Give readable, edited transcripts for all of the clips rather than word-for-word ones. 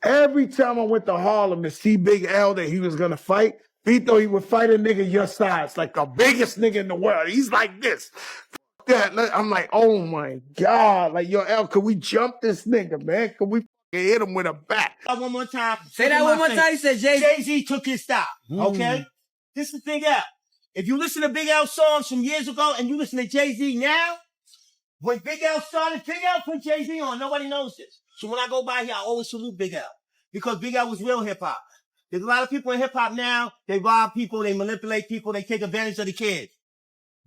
Every time I went to Harlem to see Big L that he was gonna fight, he thought he would fight a nigga your size, like the biggest nigga in the world. He's like this. That I'm like, oh my God. Like, yo, L, could we jump this nigga, man? Could we hit him with a bat? One more time. Say that one more time. He said Jay-Z took his style. Okay? This is Big L. If you listen to Big L songs from years ago and you listen to Jay-Z now, when Big L started, Big L put Jay-Z on. Nobody knows this. So when I go by here, I always salute Big L. Because Big L was real hip-hop. There's a lot of people in hip-hop now, they rob people, they manipulate people, they take advantage of the kids.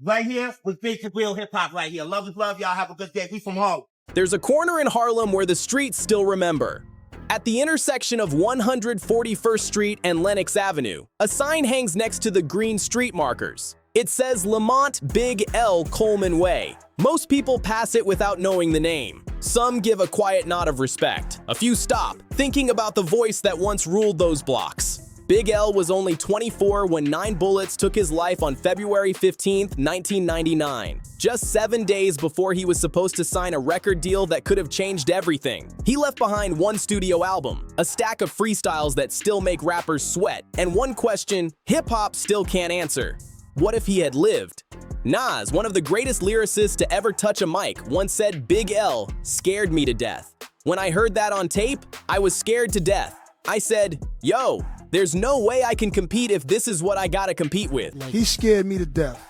Right here was basic real hip-hop right here. Love is love. Y'all have a good day. We from Harlem. There's a corner in Harlem where the streets still remember. At the intersection of 141st Street and Lenox Avenue, a sign hangs next to the green street markers. It says Lamont Big L Coleman Way. Most people pass it without knowing the name. Some give a quiet nod of respect. A few stop, thinking about the voice that once ruled those blocks. Big L was only 24 when 9 bullets took his life on February 15, 1999. Just 7 days before he was supposed to sign a record deal that could have changed everything. He left behind 1 studio album, a stack of freestyles that still make rappers sweat, and one question hip-hop still can't answer. What if he had lived? Nas, one of the greatest lyricists to ever touch a mic, once said Big L scared me to death. When I heard that on tape, I was scared to death. I said, yo, there's no way I can compete if this is what I gotta compete with. He scared me to death.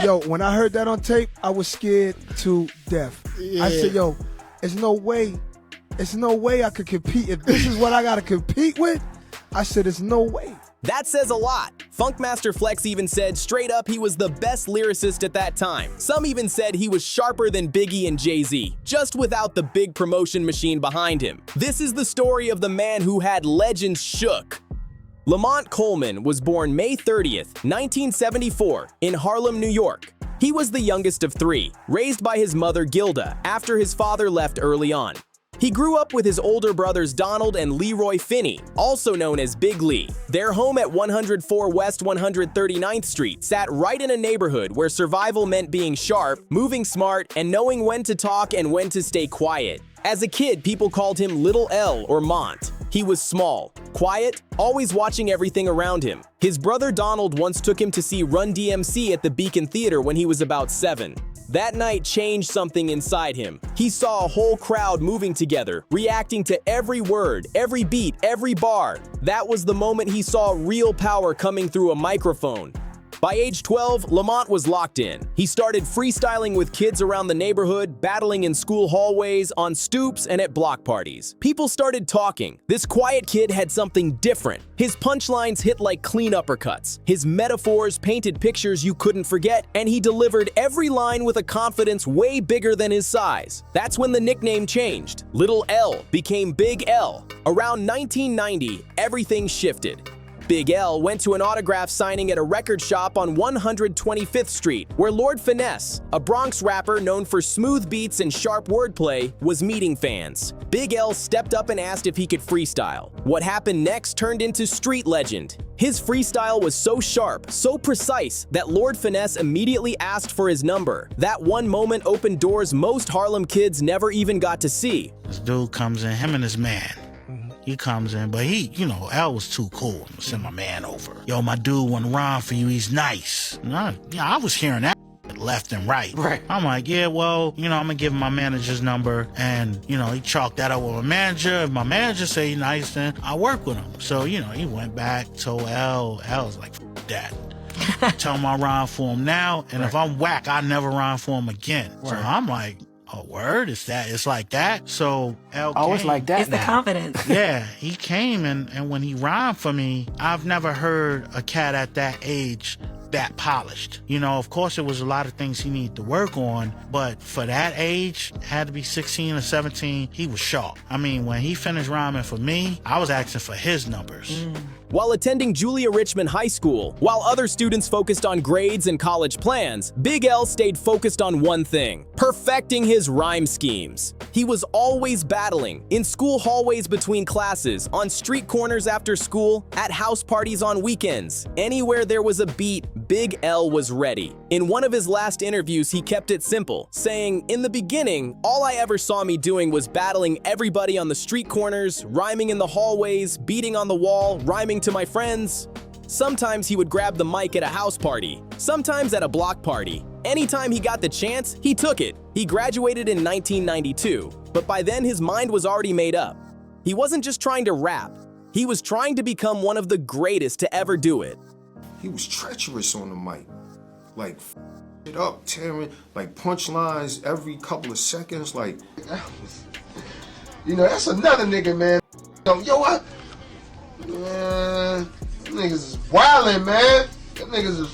Yo, when I heard that on tape, I was scared to death. I said, yo, there's no way I could compete. If this is what I gotta compete with, I said, there's no way. That says a lot. Funkmaster Flex even said straight up he was the best lyricist at that time. Some even said he was sharper than Biggie and Jay-Z, just without the big promotion machine behind him. This is the story of the man who had legends shook. Lamont Coleman was born May 30th, 1974, in Harlem, New York. He was the youngest of 3, raised by his mother Gilda after his father left early on. He grew up with his older brothers Donald and Leroy Finney, also known as Big Lee. Their home at 104 West 139th Street sat right in a neighborhood where survival meant being sharp, moving smart, and knowing when to talk and when to stay quiet. As a kid, people called him Little L or Mont. He was small, quiet, always watching everything around him. His brother Donald once took him to see Run DMC at the Beacon Theater when he was about 7. That night changed something inside him. He saw a whole crowd moving together, reacting to every word, every beat, every bar. That was the moment he saw real power coming through a microphone. By age 12, Lamont was locked in. He started freestyling with kids around the neighborhood, battling in school hallways, on stoops, and at block parties. People started talking. This quiet kid had something different. His punchlines hit like clean uppercuts. His metaphors painted pictures you couldn't forget, and he delivered every line with a confidence way bigger than his size. That's when the nickname changed. Little L became Big L. Around 1990, everything shifted. Big L went to an autograph signing at a record shop on 125th Street, where Lord Finesse, a Bronx rapper known for smooth beats and sharp wordplay, was meeting fans. Big L stepped up and asked if he could freestyle. What happened next turned into street legend. His freestyle was so sharp, so precise, that Lord Finesse immediately asked for his number. That one moment opened doors most Harlem kids never even got to see. This dude comes in, him and his man. He comes in, but he, L was too cool. I'm gonna send my man over. Yo, my dude wanna rhyme for you, he's nice. And I was hearing that left and right. I'm like, yeah, well, I'm gonna give him my manager's number. And, he chalked that up with my manager. If my manager say he's nice, then I work with him. So, he went back, told L was like, F that. Tell him I rhyme for him now. And if I'm whack, I never rhyme for him again. So I'm like, oh, word? It's like that? So L came. It's like that. It's the confidence. Yeah, he came, and when he rhymed for me, I've never heard a cat at that age that polished. Of course, there was a lot of things he needed to work on, but for that age, had to be 16 or 17, he was sharp. I mean, when he finished rhyming for me, I was asking for his numbers. While attending Julia Richmond High School, while other students focused on grades and college plans, Big L stayed focused on one thing: perfecting his rhyme schemes. He was always battling, in school hallways between classes, on street corners after school, at house parties on weekends. Anywhere there was a beat, Big L was ready. In one of his last interviews, he kept it simple, saying, "In the beginning, all I ever saw me doing was battling everybody on the street corners, rhyming in the hallways, beating on the wall, rhyming to my friends." Sometimes he would grab the mic at a house party, sometimes at a block party. Anytime he got the chance, he took it. He graduated in 1992, but by then his mind was already made up. He wasn't just trying to rap, he was trying to become one of the greatest to ever do it. He was treacherous on the mic, like it up, tearing like punchlines every couple of seconds, like that was, you know, that's another nigga, man. Yo, what? Man, them niggas is wildin', man. Them niggas is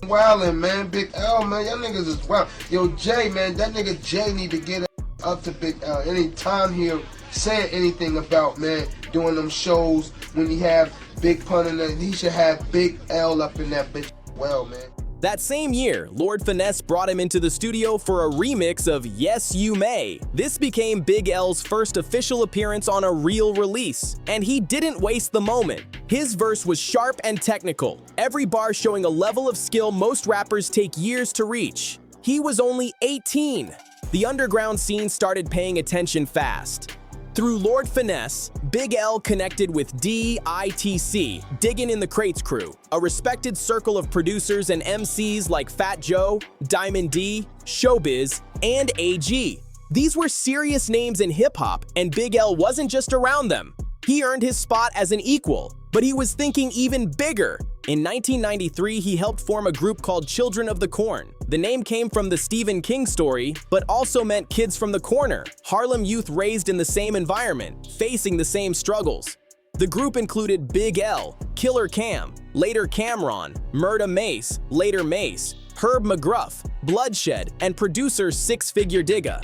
wildin', man. Big L, man, y'all niggas is wild. Yo, Jay, man, that nigga Jay need to get up to Big L. Anytime he saying anything about, man, doing them shows when he have Big Pun in there, he should have Big L up in that bitch. Well, man. That same year, Lord Finesse brought him into the studio for a remix of Yes You May. This became Big L's first official appearance on a real release, and he didn't waste the moment. His verse was sharp and technical, every bar showing a level of skill most rappers take years to reach. He was only 18. The underground scene started paying attention fast. Through Lord Finesse, Big L connected with DITC, Diggin' in the Crates crew, a respected circle of producers and MCs like Fat Joe, Diamond D, Showbiz, and AG. These were serious names in hip-hop, and Big L wasn't just around them. He earned his spot as an equal, but he was thinking even bigger. In 1993, he helped form a group called Children of the Corn. The name came from the Stephen King story, but also meant kids from the corner, Harlem youth raised in the same environment, facing the same struggles. The group included Big L, Killer Cam, later Cam'ron, Murda Mace, later Mace, Herb McGruff, Bloodshed, and producer Six Figure Digga.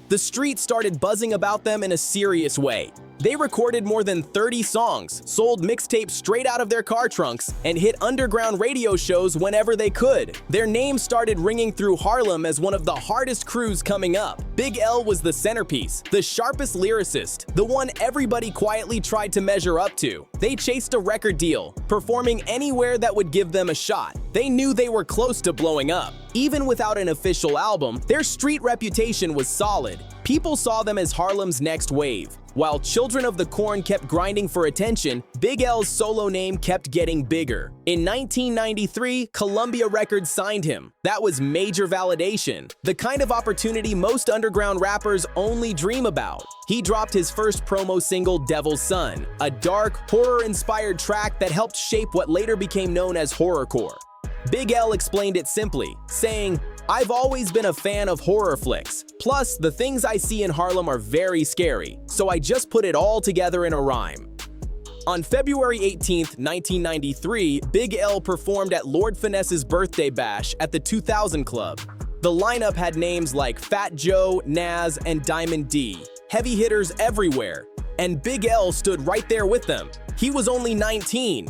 The street started buzzing about them in a serious way. They recorded more than 30 songs, sold mixtapes straight out of their car trunks, and hit underground radio shows whenever they could. Their names started ringing through Harlem as one of the hardest crews coming up. Big L was the centerpiece, the sharpest lyricist, the one everybody quietly tried to measure up to. They chased a record deal, performing anywhere that would give them a shot. They knew they were close to blowing up. Even without an official album, their street reputation was solid. People saw them as Harlem's next wave. While Children of the Corn kept grinding for attention, Big L's solo name kept getting bigger. In 1993, Columbia Records signed him. That was major validation, the kind of opportunity most underground rappers only dream about. He dropped his first promo single, Devil's Son, a dark, horror-inspired track that helped shape what later became known as horrorcore. Big L explained it simply, saying, "I've always been a fan of horror flicks. Plus, the things I see in Harlem are very scary, so I just put it all together in a rhyme." On February 18th, 1993, Big L performed at Lord Finesse's birthday bash at the 2000 Club. The lineup had names like Fat Joe, Nas, and Diamond D, heavy hitters everywhere, and Big L stood right there with them. He was only 19.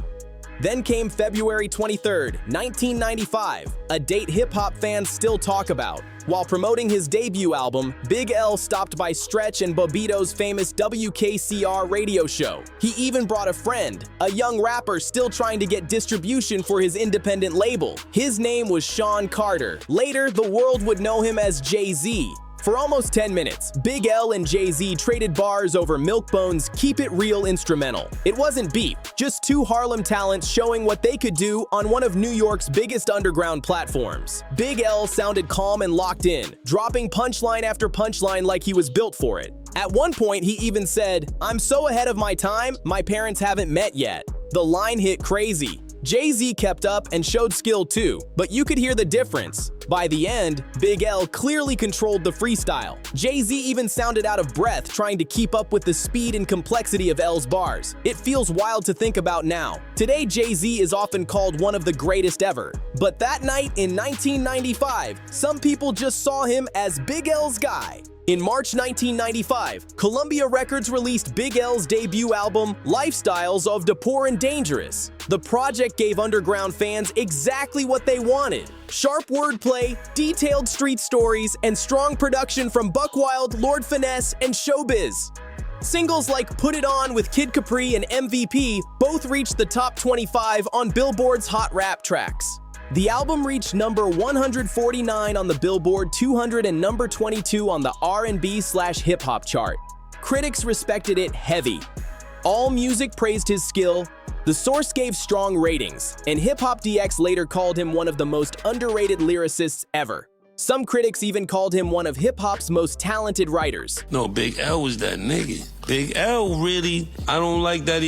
Then came February 23rd, 1995, a date hip-hop fans still talk about. While promoting his debut album, Big L stopped by Stretch and Bobbito's famous WKCR radio show. He even brought a friend, a young rapper still trying to get distribution for his independent label. His name was Sean Carter. Later, the world would know him as Jay-Z. For almost 10 minutes, Big L and Jay-Z traded bars over Milkbone's Keep It Real instrumental. It wasn't beef, just two Harlem talents showing what they could do on one of New York's biggest underground platforms. Big L sounded calm and locked in, dropping punchline after punchline like he was built for it. At one point, he even said, "I'm so ahead of my time, my parents haven't met yet." The line hit crazy. Jay-Z kept up and showed skill too, but you could hear the difference. By the end, Big L clearly controlled the freestyle. Jay-Z even sounded out of breath trying to keep up with the speed and complexity of L's bars. It feels wild to think about now. Today, Jay-Z is often called one of the greatest ever. But that night in 1995, some people just saw him as Big L's guy. In March 1995, Columbia Records released Big L's debut album, Lifestyles of the Poor and Dangerous. The project gave underground fans exactly what they wanted: sharp wordplay, detailed street stories, and strong production from Buckwild, Lord Finesse, and Showbiz. Singles like Put It On with Kid Capri and MVP both reached the top 25 on Billboard's Hot Rap Tracks. The album reached number 149 on the Billboard 200 and number 22 on the R&B/hip hop chart. Critics respected it heavy. AllMusic praised his skill. The Source gave strong ratings, and Hip Hop DX later called him one of the most underrated lyricists ever. Some critics even called him one of hip-hop's most talented writers. No, Big L was that nigga. Big L really, I don't like that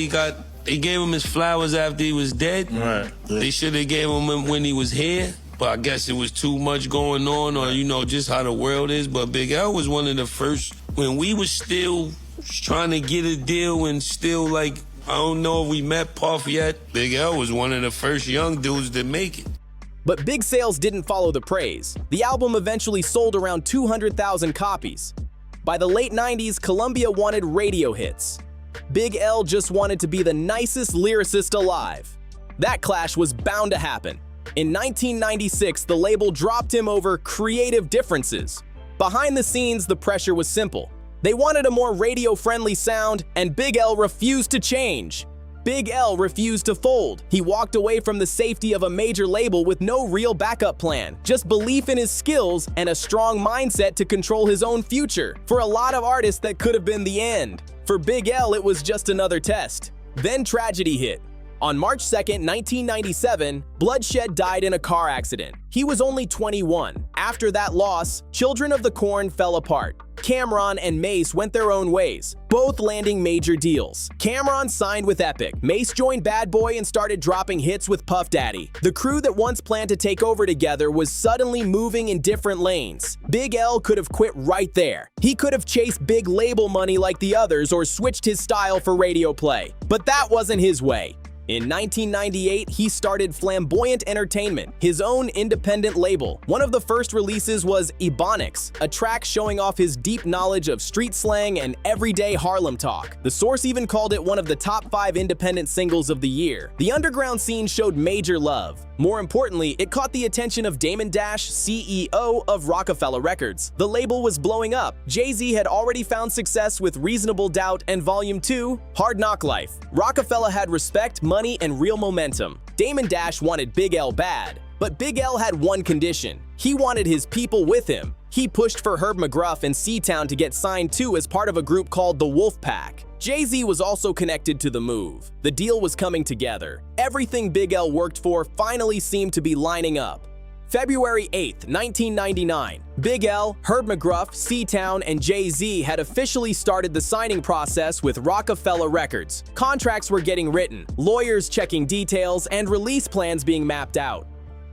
they gave him his flowers after he was dead. Right. They should have gave him when he was here, but I guess it was too much going on, or just how the world is. But Big L was one of the first, when we was still trying to get a deal and still like, I don't know if we met Puff yet. Big L was one of the first young dudes to make it. But big sales didn't follow the praise. The album eventually sold around 200,000 copies. By the late 90s, Columbia wanted radio hits. Big L just wanted to be the nicest lyricist alive. That clash was bound to happen. In 1996, the label dropped him over creative differences. Behind the scenes, the pressure was simple. They wanted a more radio-friendly sound, and Big L refused to change. Big L refused to fold. He walked away from the safety of a major label with no real backup plan, just belief in his skills and a strong mindset to control his own future. For a lot of artists, that could have been the end. For Big L, it was just another test. Then tragedy hit. On March 2nd, 1997, Bloodshed died in a car accident. He was only 21. After that loss, Children of the Corn fell apart. Cameron and Mace went their own ways, both landing major deals. Cameron signed with Epic. Mace joined Bad Boy and started dropping hits with Puff Daddy. The crew that once planned to take over together was suddenly moving in different lanes. Big L could have quit right there. He could have chased big label money like the others or switched his style for radio play. But that wasn't his way. In 1998, he started Flamboyant Entertainment, his own independent label. One of the first releases was Ebonics, a track showing off his deep knowledge of street slang and everyday Harlem talk. The Source even called it one of the top 5 independent singles of the year. The underground scene showed major love. More importantly, it caught the attention of Damon Dash, CEO of Rockefeller Records. The label was blowing up. Jay-Z had already found success with Reasonable Doubt and Volume 2, Hard Knock Life. Rockefeller had respect, money, and real momentum. Damon Dash wanted Big L bad, but Big L had one condition. He wanted his people with him. He pushed for Herb McGruff and C-Town to get signed too as part of a group called the Wolf Pack. Jay-Z was also connected to the move. The deal was coming together. Everything Big L worked for finally seemed to be lining up. February 8th, 1999, Big L, Herb McGruff, C-Town, and Jay-Z had officially started the signing process with Rockefeller Records. Contracts were getting written, lawyers checking details, and release plans being mapped out.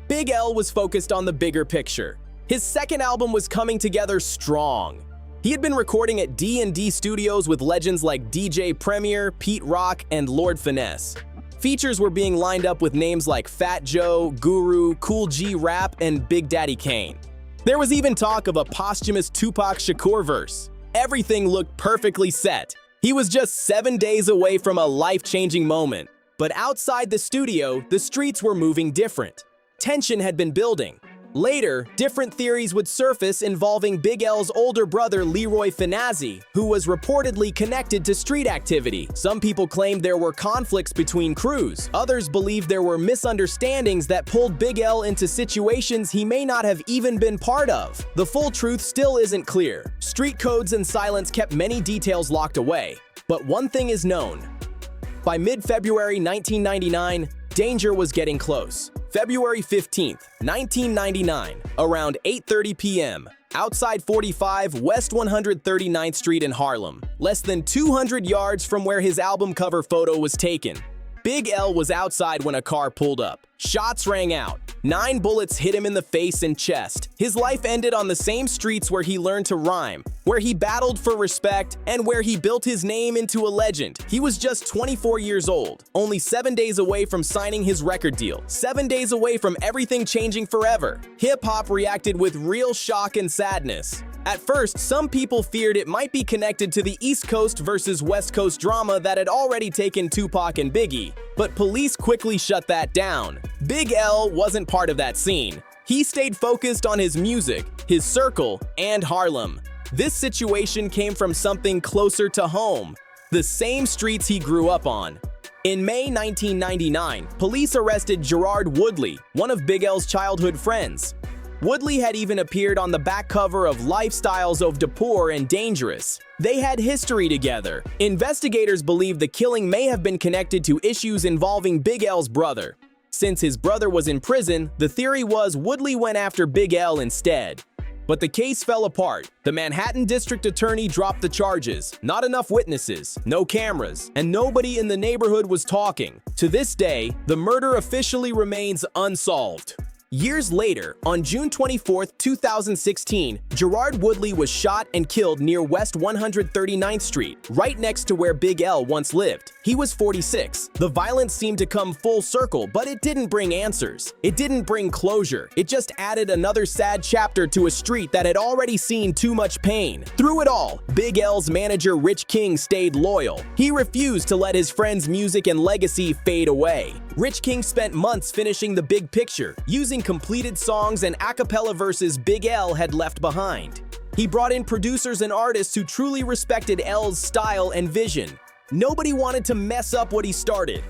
Big L was focused on the bigger picture. His second album was coming together strong. He had been recording at D&D Studios with legends like DJ Premier, Pete Rock, and Lord Finesse. Features were being lined up with names like Fat Joe, Guru, Cool G Rap, and Big Daddy Kane. There was even talk of a posthumous Tupac Shakur verse. Everything looked perfectly set. He was just 7 days away from a life-changing moment. But outside the studio, the streets were moving different. Tension had been building. Later, different theories would surface involving Big L's older brother Leroy Finazzi, who was reportedly connected to street activity. Some people claimed there were conflicts between crews. Others believed there were misunderstandings that pulled Big L into situations he may not have even been part of. The full truth still isn't clear. Street codes and silence kept many details locked away. But one thing is known. By mid-February 1999, danger was getting close. February 15th, 1999, around 8:30 p.m., outside 45 West 139th Street in Harlem, less than 200 yards from where his album cover photo was taken. Big L was outside when a car pulled up. Shots rang out. 9 bullets hit him in the face and chest. His life ended on the same streets where he learned to rhyme, where he battled for respect, and where he built his name into a legend. He was just 24 years old, only 7 days away from signing his record deal, 7 days away from everything changing forever. Hip-hop reacted with real shock and sadness. At first, some people feared it might be connected to the East Coast versus West Coast drama that had already taken Tupac and Biggie, but police quickly shut that down. Big L wasn't part of that scene. He stayed focused on his music, his circle, and Harlem. This situation came from something closer to home, the same streets he grew up on. In May 1999, police arrested Gerard Woodley, one of Big L's childhood friends. Woodley had even appeared on the back cover of Lifestyles of Poor and Dangerous. They had history together. Investigators believe the killing may have been connected to issues involving Big L's brother. Since his brother was in prison, the theory was Woodley went after Big L instead. But the case fell apart. The Manhattan District Attorney dropped the charges. Not enough witnesses, no cameras, and nobody in the neighborhood was talking. To this day, the murder officially remains unsolved. Years later, on June 24, 2016, Gerard Woodley was shot and killed near West 139th Street, right next to where Big L once lived. He was 46. The violence seemed to come full circle, but it didn't bring answers. It didn't bring closure. It just added another sad chapter to a street that had already seen too much pain. Through it all, Big L's manager Rich King stayed loyal. He refused to let his friend's music and legacy fade away. Rich King spent months finishing the big picture, using completed songs and a cappella verses Big L had left behind. He brought in producers and artists who truly respected L's style and vision. Nobody wanted to mess up what he started.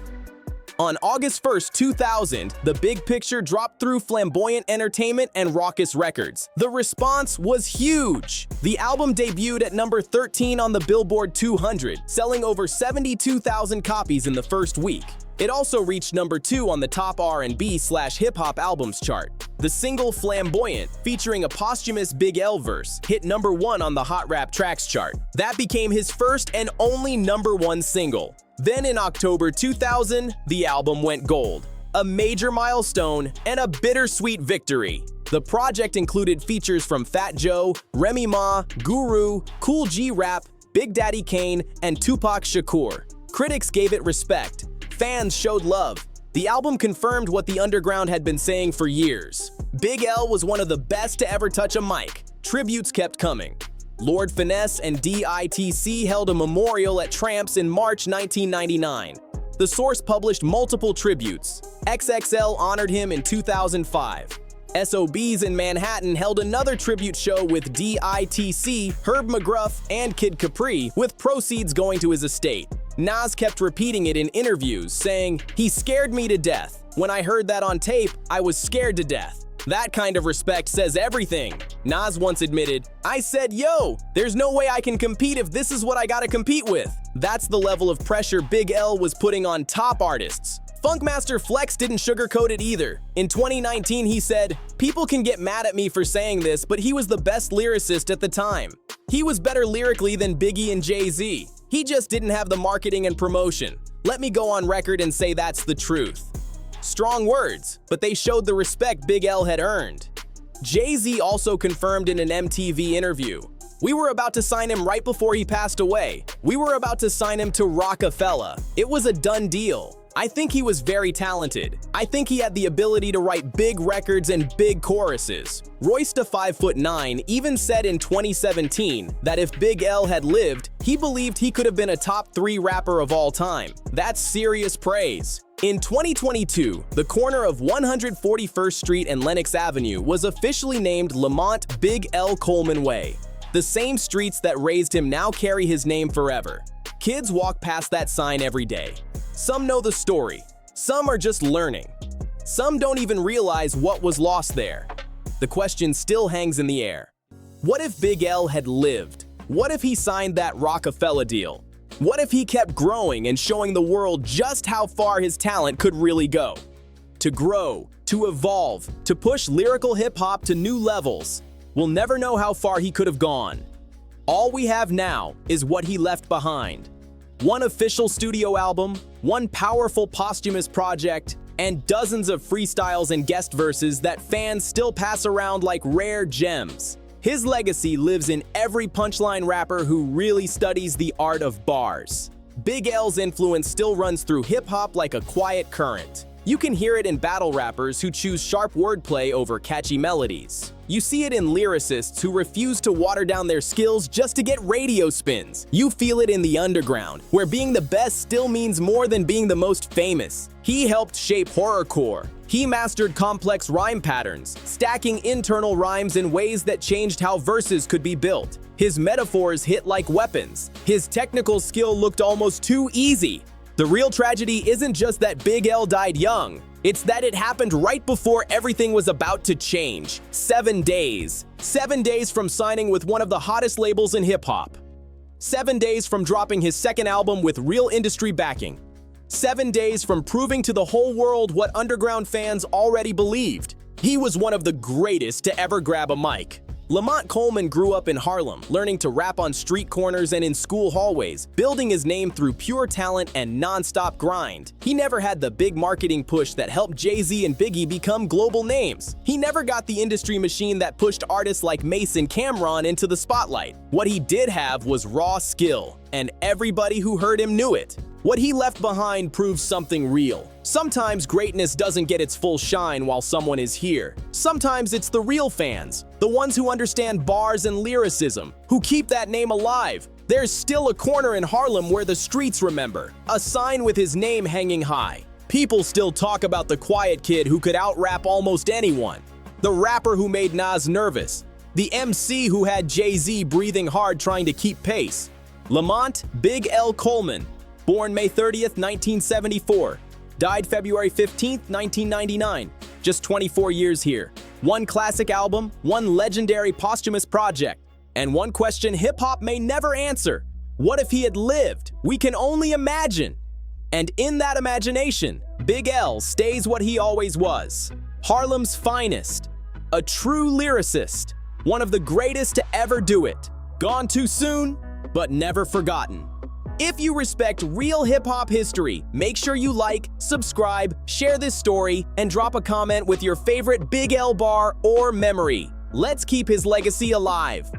On August 1, 2000, the big picture dropped through Flamboyant Entertainment and Raucous Records. The response was huge. The album debuted at number 13 on the Billboard 200, selling over 72,000 copies in the first week. It also reached number 2 on the top R&B/hip-hop albums chart. The single Flamboyant, featuring a posthumous Big L verse, hit number 1 on the Hot Rap Tracks chart. That became his first and only number 1 single. Then in October 2000, the album went gold. A major milestone and a bittersweet victory. The project included features from Fat Joe, Remy Ma, Guru, Cool G Rap, Big Daddy Kane, and Tupac Shakur. Critics gave it respect. Fans showed love. The album confirmed what the underground had been saying for years. Big L was one of the best to ever touch a mic. Tributes kept coming. Lord Finesse and DITC held a memorial at Tramps in March 1999. The source published multiple tributes. XXL honored him in 2005. SOBs in Manhattan held another tribute show with DITC, Herb McGruff, and Kid Capri, with proceeds going to his estate. Nas kept repeating it in interviews, saying, "He scared me to death. When I heard that on tape, I was scared to death." That kind of respect says everything. Nas once admitted, "I said, yo, there's no way I can compete if this is what I gotta compete with." That's the level of pressure Big L was putting on top artists. Funkmaster Flex didn't sugarcoat it either. In 2019, he said, "People can get mad at me for saying this, but he was the best lyricist at the time. He was better lyrically than Biggie and Jay-Z. He just didn't have the marketing and promotion. Let me go on record and say that's the truth." Strong words, but they showed the respect Big L had earned. Jay-Z also confirmed in an MTV interview, "We were about to sign him right before he passed away. We were about to sign him to Rockefeller. It was a done deal. I think he was very talented. I think he had the ability to write big records and big choruses." Royce da 5'9" even said in 2017 that if Big L had lived, he believed he could have been a top 3 rapper of all time. That's serious praise. In 2022, the corner of 141st Street and Lenox Avenue was officially named Lamont Big L Coleman Way. The same streets that raised him now carry his name forever. Kids walk past that sign every day. Some know the story. Some are just learning. Some don't even realize what was lost there. The question still hangs in the air. What if Big L had lived? What if he signed that Rockefeller deal? What if he kept growing and showing the world just how far his talent could really go? To grow, to evolve, to push lyrical hip-hop to new levels. We'll never know how far he could have gone. All we have now is what he left behind. One official studio album, one powerful posthumous project, and dozens of freestyles and guest verses that fans still pass around like rare gems. His legacy lives in every punchline rapper who really studies the art of bars. Big L's influence still runs through hip-hop like a quiet current. You can hear it in battle rappers who choose sharp wordplay over catchy melodies. You see it in lyricists who refuse to water down their skills just to get radio spins. You feel it in the underground, where being the best still means more than being the most famous. He helped shape horrorcore. He mastered complex rhyme patterns, stacking internal rhymes in ways that changed how verses could be built. His metaphors hit like weapons. His technical skill looked almost too easy. The real tragedy isn't just that Big L died young. It's that it happened right before everything was about to change. 7 days. 7 days from signing with one of the hottest labels in hip-hop. 7 days from dropping his second album with real industry backing. 7 days from proving to the whole world what underground fans already believed. He was one of the greatest to ever grab a mic. Lamont Coleman grew up in Harlem, learning to rap on street corners and in school hallways, building his name through pure talent and non-stop grind. He never had the big marketing push that helped Jay-Z and Biggie become global names. He never got the industry machine that pushed artists like Mace and Cam'ron into the spotlight. What he did have was raw skill, and everybody who heard him knew it. What he left behind proves something real. Sometimes greatness doesn't get its full shine while someone is here. Sometimes it's the real fans, the ones who understand bars and lyricism, who keep that name alive. There's still a corner in Harlem where the streets remember, a sign with his name hanging high. People still talk about the quiet kid who could out-rap almost anyone, the rapper who made Nas nervous, the MC who had Jay-Z breathing hard trying to keep pace. Lamont Big L Coleman, born May 30th, 1974. Died February 15th, 1999. Just 24 years here. One classic album, one legendary posthumous project, and one question hip-hop may never answer. What if he had lived? We can only imagine. And in that imagination, Big L stays what he always was. Harlem's finest. A true lyricist. One of the greatest to ever do it. Gone too soon, but never forgotten. If you respect real hip-hop history, make sure you like, subscribe, share this story, and drop a comment with your favorite Big L bar or memory. Let's keep his legacy alive.